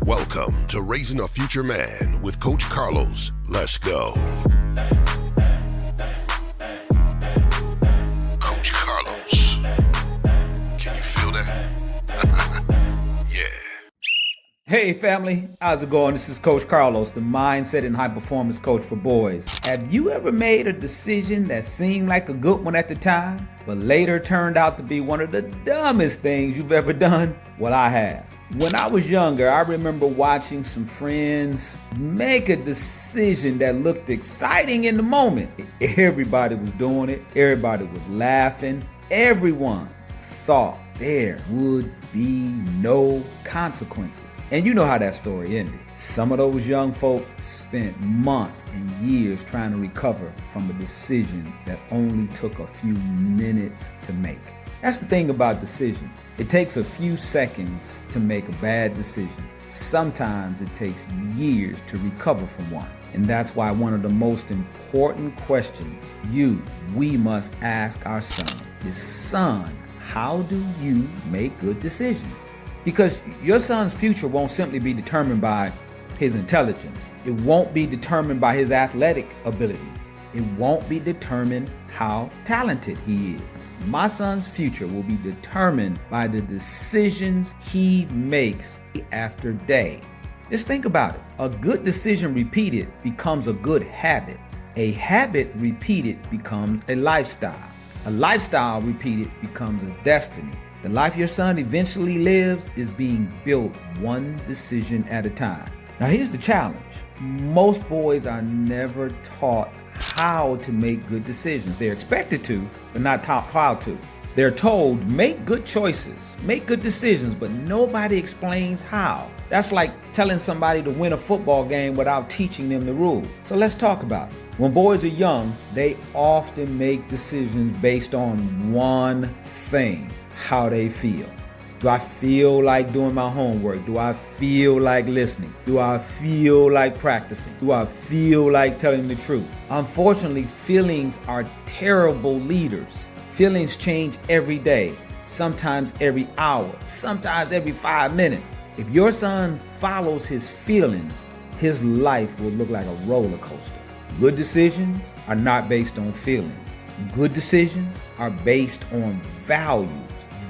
Welcome to Raising a Future Man with Coach Carlos. Let's go. Coach Carlos. Can you feel that? Yeah. Hey family, how's it going? This is Coach Carlos, the mindset and high performance coach for boys. Have you ever made a decision that seemed like a good one at the time, but later turned out to be one of the dumbest things you've ever done? Well, I have. When I was younger, I remember watching some friends make a decision that looked exciting in the moment. Everybody was doing it. Everybody was laughing. Everyone thought there would be no consequences. And you know how that story ended. Some of those young folk spent months and years trying to recover from a decision that only took a few minutes to make. That's the thing about decisions. It takes a few seconds to make a bad decision. Sometimes it takes years to recover from one. And that's why one of the most important questions we must ask our son is, son, how do you make good decisions? Because your son's future won't simply be determined by his intelligence. It won't be determined by his athletic ability. It won't be determined how talented he is. My son's future will be determined by the decisions he makes day after day. Just think about it. A good decision repeated becomes a good habit. A habit repeated becomes a lifestyle. A lifestyle repeated becomes a destiny. The life your son eventually lives is being built one decision at a time. Now here's the challenge. Most boys are never taught how to make good decisions. They're expected to, but not taught how to. They're told, make good choices, make good decisions, but nobody explains how. That's like telling somebody to win a football game without teaching them the rules. So let's talk about it. When boys are young, they often make decisions based on one thing: how they feel. Do I feel like doing my homework? Do I feel like listening? Do I feel like practicing? Do I feel like telling the truth? Unfortunately, feelings are terrible leaders. Feelings change every day, sometimes every hour, sometimes every 5 minutes. If your son follows his feelings, his life will look like a roller coaster. Good decisions are not based on feelings. Good decisions are based on values.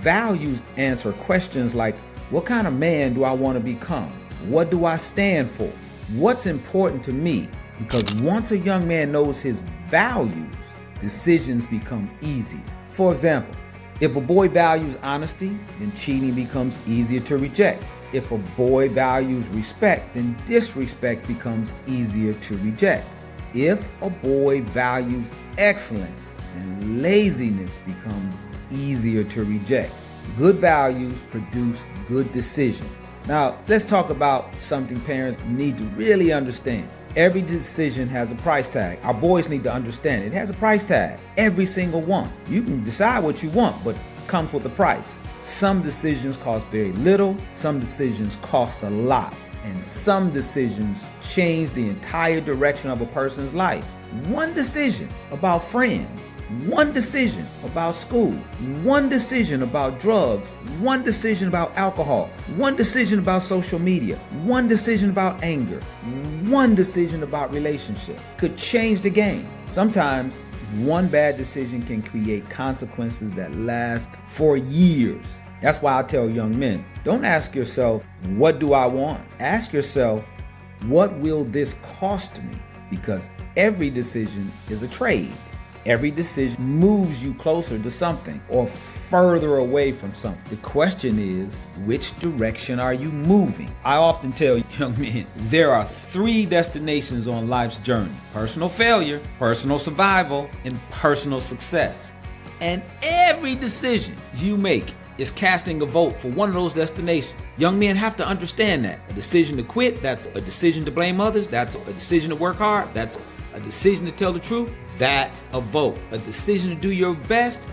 Values answer questions like, what kind of man do I want to become? What do I stand for? What's important to me? Because once a young man knows his values, decisions become easier. For example, if a boy values honesty, then cheating becomes easier to reject. If a boy values respect, then disrespect becomes easier to reject. If a boy values excellence, then laziness becomes easier to reject. Good values produce good decisions. Now, let's talk about something parents need to really understand. Every decision has a price tag. Our boys need to understand it has a price tag. Every single one. You can decide what you want, but it comes with a price. Some decisions cost very little, some decisions cost a lot, and some decisions change the entire direction of a person's life. One decision about friends, one decision about school, one decision about drugs, one decision about alcohol, one decision about social media, one decision about anger, one decision about relationship could change the game. Sometimes one bad decision can create consequences that last for years. That's why I tell young men, don't ask yourself, what do I want? Ask yourself, what will this cost me? Because every decision is a trade. Every decision moves you closer to something or further away from something. The question is, which direction are you moving? I often tell young men, there are 3 destinations on life's journey: personal failure, personal survival, and personal success. And every decision you make is casting a vote for one of those destinations. Young men have to understand that. A decision to quit, that's a decision to blame others, that's a decision to work hard, that's a decision to tell the truth, that's a vote. A decision to do your best,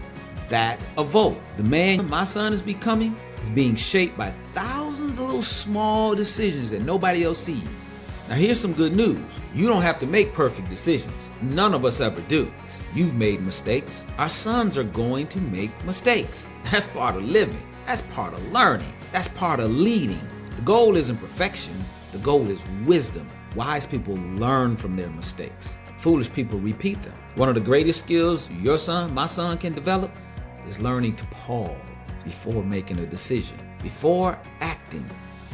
that's a vote. The man my son is becoming is being shaped by thousands of little small decisions that nobody else sees. Now here's some good news. You don't have to make perfect decisions. None of us ever do. You've made mistakes. Our sons are going to make mistakes. That's part of living. That's part of learning. That's part of leading. The goal isn't perfection. The goal is wisdom. Wise people learn from their mistakes. Foolish people repeat them. One of the greatest skills your son, my son, can develop is learning to pause before making a decision. Before acting,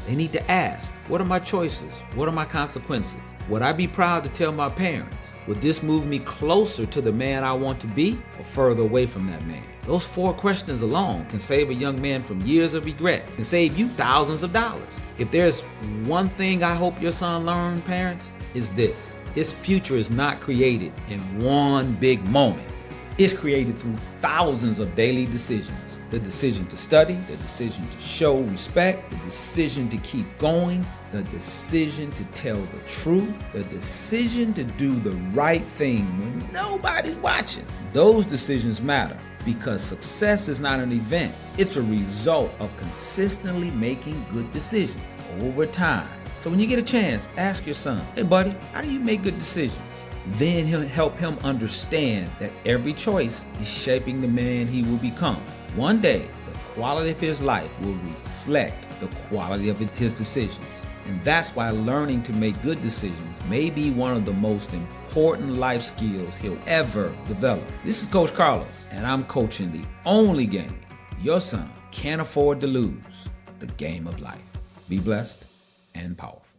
they need to ask, what are my choices? What are my consequences? Would I be proud to tell my parents? Would this move me closer to the man I want to be or further away from that man? Those 4 questions alone can save a young man from years of regret and save you thousands of dollars. If there's one thing I hope your son learns, parents, is this. His future is not created in one big moment. It's created through thousands of daily decisions. The decision to study, the decision to show respect, the decision to keep going, the decision to tell the truth, the decision to do the right thing when nobody's watching. Those decisions matter because success is not an event. It's a result of consistently making good decisions over time. So when you get a chance, ask your son, hey buddy, how do you make good decisions? Then he'll help him understand that every choice is shaping the man he will become. One day, the quality of his life will reflect the quality of his decisions. And that's why learning to make good decisions may be one of the most important life skills he'll ever develop. This is Coach Carlos, and I'm coaching the only game your son can't afford to lose, the game of life. Be blessed and powerful.